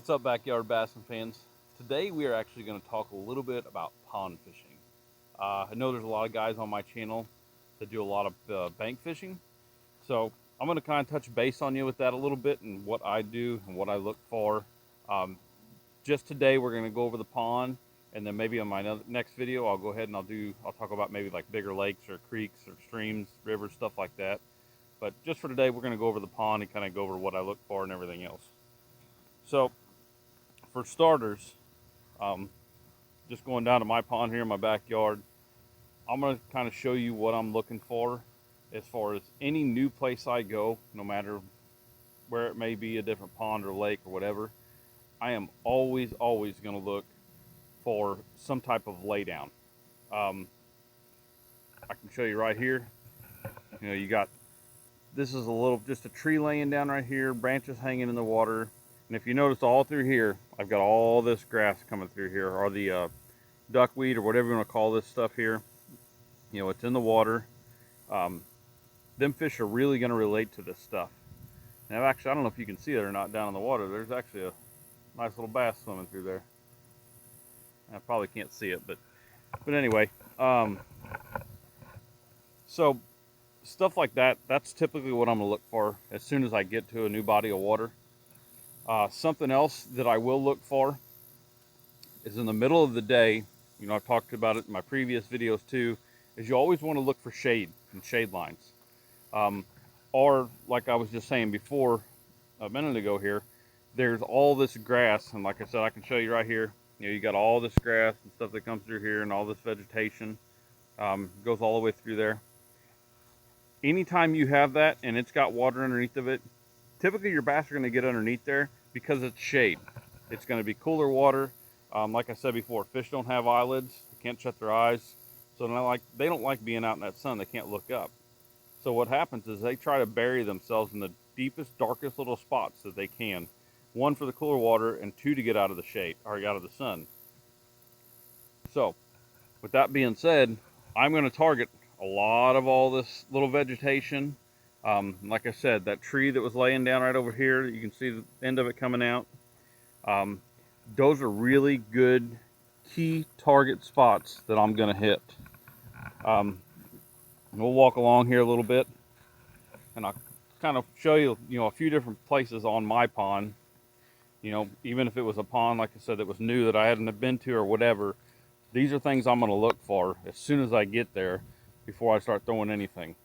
What's up, backyard bassing fans? Today we are actually going to talk a little bit about pond fishing. I know there's a lot of guys on my channel that do a lot of bank fishing, so I'm going to kind of touch base on you with that a little bit and what I do and what I look for. Um, just today we're going to go over the pond, and then maybe on my next video I'll go ahead and I'll talk about maybe like bigger lakes or creeks or streams, rivers, stuff like that. But just for today we're going to go over the pond and kind of go over what I look for and everything else. So for starters, just going down to my pond here in my backyard, I'm going to kind of show you what I'm looking for as far as any new place I go, no matter where it may be, a different pond or lake or whatever. I am always going to look for some type of laydown. I can show you right here. You know, this is just a tree laying down right here, branches hanging in the water. And if you notice all through here, I've got all this grass coming through here, or the duckweed, or whatever you want to call this stuff here. You know, it's in the water. Them fish are really going to relate to this stuff. Now, actually, I don't know if you can see it or not down in the water. There's actually a nice little bass swimming through there. I probably can't see it, but anyway. So stuff like that, that's typically what I'm going to look for as soon as I get to a new body of water. Something else that I will look for is in the middle of the day. You know, I've talked about it in my previous videos too, is you always want to look for shade and shade lines. Or like I was just saying before, a minute ago here, there's all this grass, and like I said, I can show you right here. You know, you got all this grass and stuff that comes through here and all this vegetation, goes all the way through there. Anytime you have that and it's got water underneath of it, typically your bass are going to get underneath there because it's shade. It's going to be cooler water. Like I said before, fish don't have eyelids. They can't shut their eyes. So they don't like being out in that sun. They can't look up. So what happens is they try to bury themselves in the deepest, darkest little spots that they can. One, for the cooler water, and two, to get out of the shade, or out of the sun. So with that being said, I'm going to target a lot of all this little vegetation. Like I said, that tree that was laying down right over here, you can see the end of it coming out. Those are really good key target spots that I'm going to hit. We'll walk along here a little bit, and I'll kind of show you, a few different places on my pond. You know, even if it was a pond, like I said, that was new that I hadn't been to or whatever, these are things I'm going to look for as soon as I get there before I start throwing anything.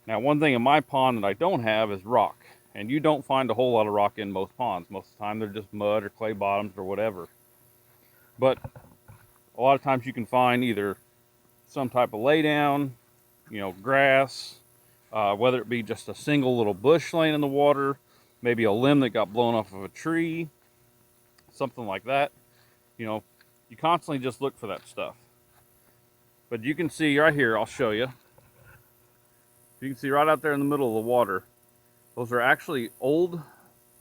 Now, one thing in my pond that I don't have is rock. And you don't find a whole lot of rock in most ponds. Most of the time they're just mud or clay bottoms or whatever. But a lot of times you can find either some type of laydown, grass, whether it be just a single little bush laying in the water, maybe a limb that got blown off of a tree, something like that. You constantly just look for that stuff. But you can see right here, I'll show you. You can see right out there in the middle of the water, those are actually old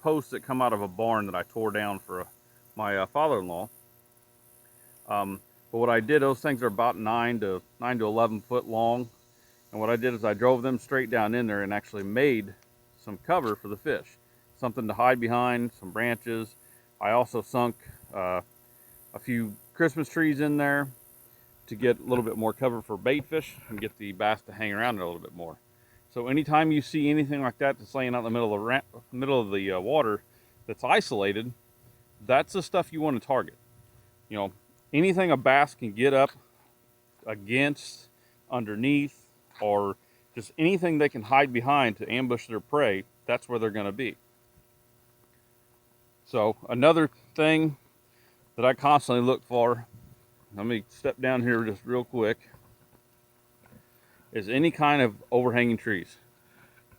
posts that come out of a barn that I tore down for my father-in-law. But what I did, those things are about 9 to 11 foot long. And what I did is I drove them straight down in there and actually made some cover for the fish. Something to hide behind, some branches. I also sunk a few Christmas trees in there to get a little bit more cover for bait fish and get the bass to hang around it a little bit more. So anytime you see anything like that that's laying out in the middle of the water that's isolated, that's the stuff you want to target. Anything a bass can get up against, underneath, or just anything they can hide behind to ambush their prey, that's where they're going to be. So another thing that I constantly look for, let me step down here just real quick, is any kind of overhanging trees.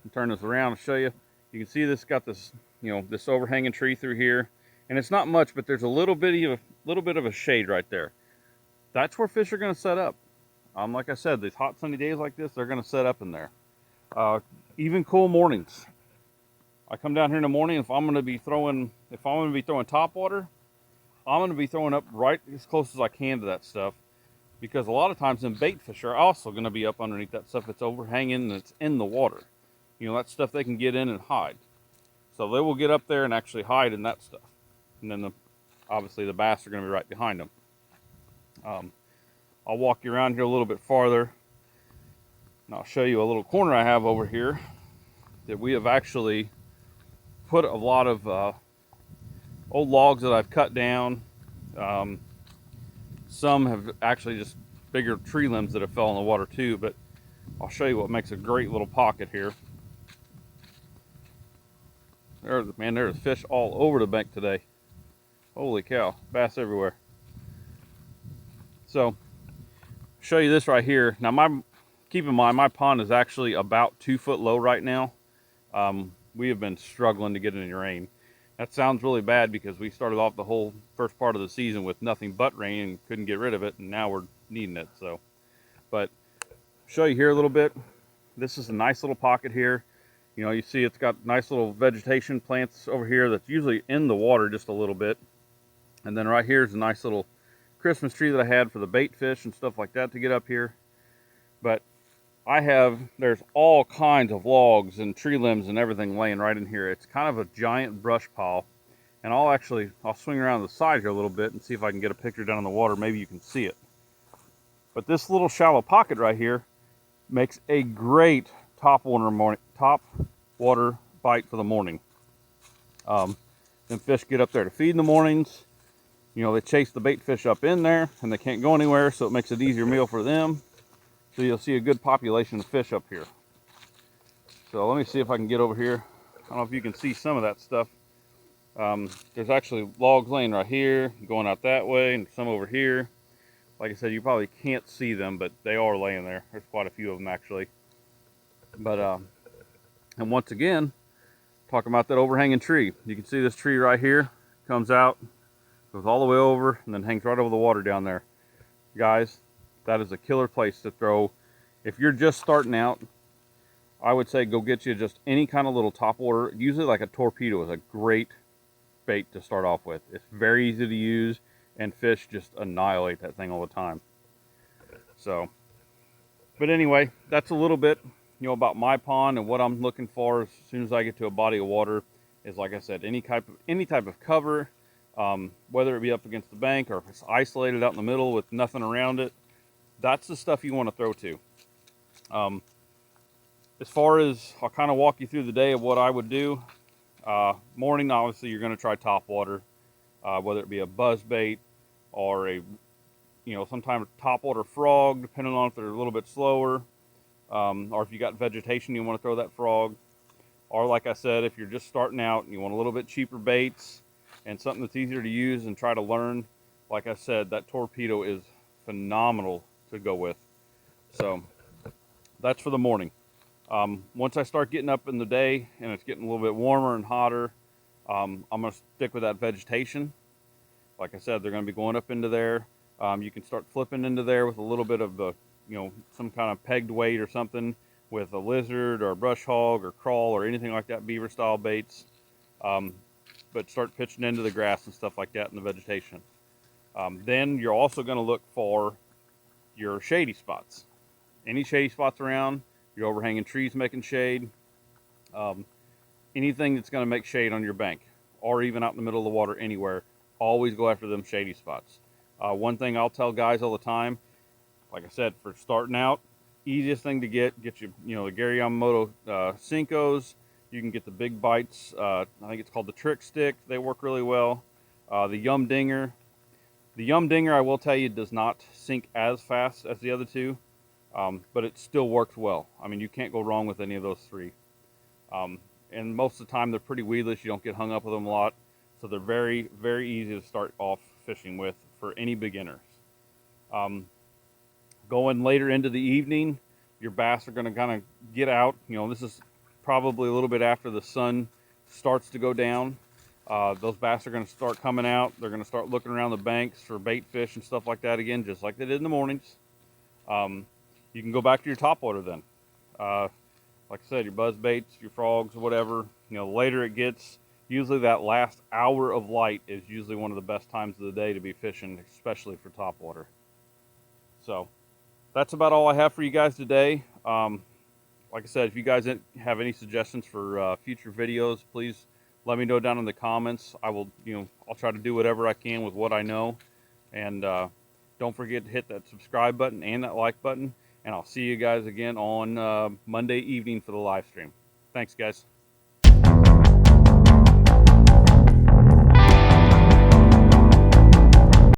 I'll turn this around and show you. You can see this got this, this overhanging tree through here, and it's not much, but there's a little bit of a shade right there. That's where fish are going to set up. Like I said, these hot sunny days like this, they're going to set up in there. Even cool mornings. I come down here in the morning. If I'm going to be throwing top water, I'm going to be throwing up right as close as I can to that stuff. Because a lot of times them bait fish are also going to be up underneath that stuff that's overhanging and it's in the water. That stuff they can get in and hide. So they will get up there and actually hide in that stuff. and then obviously the bass are going to be right behind them. I'll walk you around here a little bit farther, and I'll show you a little corner I have over here that we have actually put a lot of old logs that I've cut down. Some have actually just bigger tree limbs that have fell in the water too, but I'll show you what makes a great little pocket here. There's fish all over the bank today. Holy cow, bass everywhere. So, show you this right here. Now, keep in mind, my pond is actually about 2 foot low right now. We have been struggling to get any rain. That sounds really bad because we started off the whole first part of the season with nothing but rain and couldn't get rid of it, and now we're needing it. So, but show you here a little bit. This is a nice little pocket here. You know, you see it's got nice little vegetation plants over here that's usually in the water just a little bit. And then right here is a nice little Christmas tree that I had for the bait fish and stuff like that to get up here. But there's all kinds of logs and tree limbs and everything laying right in here. It's kind of a giant brush pile. And I'll swing around the side here a little bit and see if I can get a picture down in the water. Maybe you can see it. But this little shallow pocket right here makes a great top water bite for the morning. Then fish get up there to feed in the mornings. You know, they chase the bait fish up in there and they can't go anywhere, so it makes it an easier meal for them. So you'll see a good population of fish up here. So let me see if I can get over here. I don't know if you can see some of that stuff. There's actually logs laying right here, going out that way, and some over here. Like I said, you probably can't see them, but they are laying there. There's quite a few of them actually. But, and once again, talking about that overhanging tree. You can see this tree right here, comes out, goes all the way over, and then hangs right over the water down there. Guys, that is a killer place to throw. If you're just starting out, I would say go get you just any kind of little top water. Usually like a torpedo is a great bait to start off with. It's very easy to use, and fish just annihilate that thing all the time. So, but anyway, that's a little bit, you know, about my pond and what I'm looking for as soon as I get to a body of water. Is, like I said, any type of cover, whether it be up against the bank or if it's isolated out in the middle with nothing around it. That's the stuff you want to throw to. As far as, I'll kind of walk you through the day of what I would do. Morning, obviously, you're going to try top water, whether it be a buzz bait or sometimes top water frog, depending on if they're a little bit slower, or if you got vegetation, you want to throw that frog. Or like I said, if you're just starting out and you want a little bit cheaper baits and something that's easier to use and try to learn, like I said, that torpedo is phenomenal to go with. So that's for the morning. Once I start getting up in the day and it's getting a little bit warmer and hotter, I'm going to stick with that vegetation. Like I said, they're going to be going up into there. You can start flipping into there with a little bit of some kind of pegged weight or something with a lizard or a brush hog or crawl or anything like that, beaver style baits. But start pitching into the grass and stuff like that in the vegetation. Then you're also going to look for your shady spots. Any shady spots around, your overhanging trees making shade, anything that's going to make shade on your bank or even out in the middle of the water anywhere, always go after them shady spots. One thing I'll tell guys all the time, like I said, for starting out, easiest thing to get you, the Gary Yamamoto Senkos. You can get the big bites. I think it's called the Trick Stick. They work really well. The Yum Dinger. The Yum Dinger, I will tell you, does not sink as fast as the other two, but it still works well. I mean, you can't go wrong with any of those three. And most of the time, they're pretty weedless. You don't get hung up with them a lot. So they're very, very easy to start off fishing with for any beginners. Going later into the evening, your bass are going to kind of get out. This is probably a little bit after the sun starts to go down. Those bass are going to start coming out. They're going to start looking around the banks for bait fish and stuff like that again, just like they did in the mornings. You can go back to your topwater then. Like I said, your buzz baits, your frogs, whatever. Later it gets, usually that last hour of light is usually one of the best times of the day to be fishing, especially for topwater. So that's about all I have for you guys today. Like I said, if you guys have any suggestions for future videos, please let me know down in the comments. I will, I'll try to do whatever I can with what I know. And don't forget to hit that subscribe button and that like button. And I'll see you guys again on Monday evening for the live stream. Thanks, guys.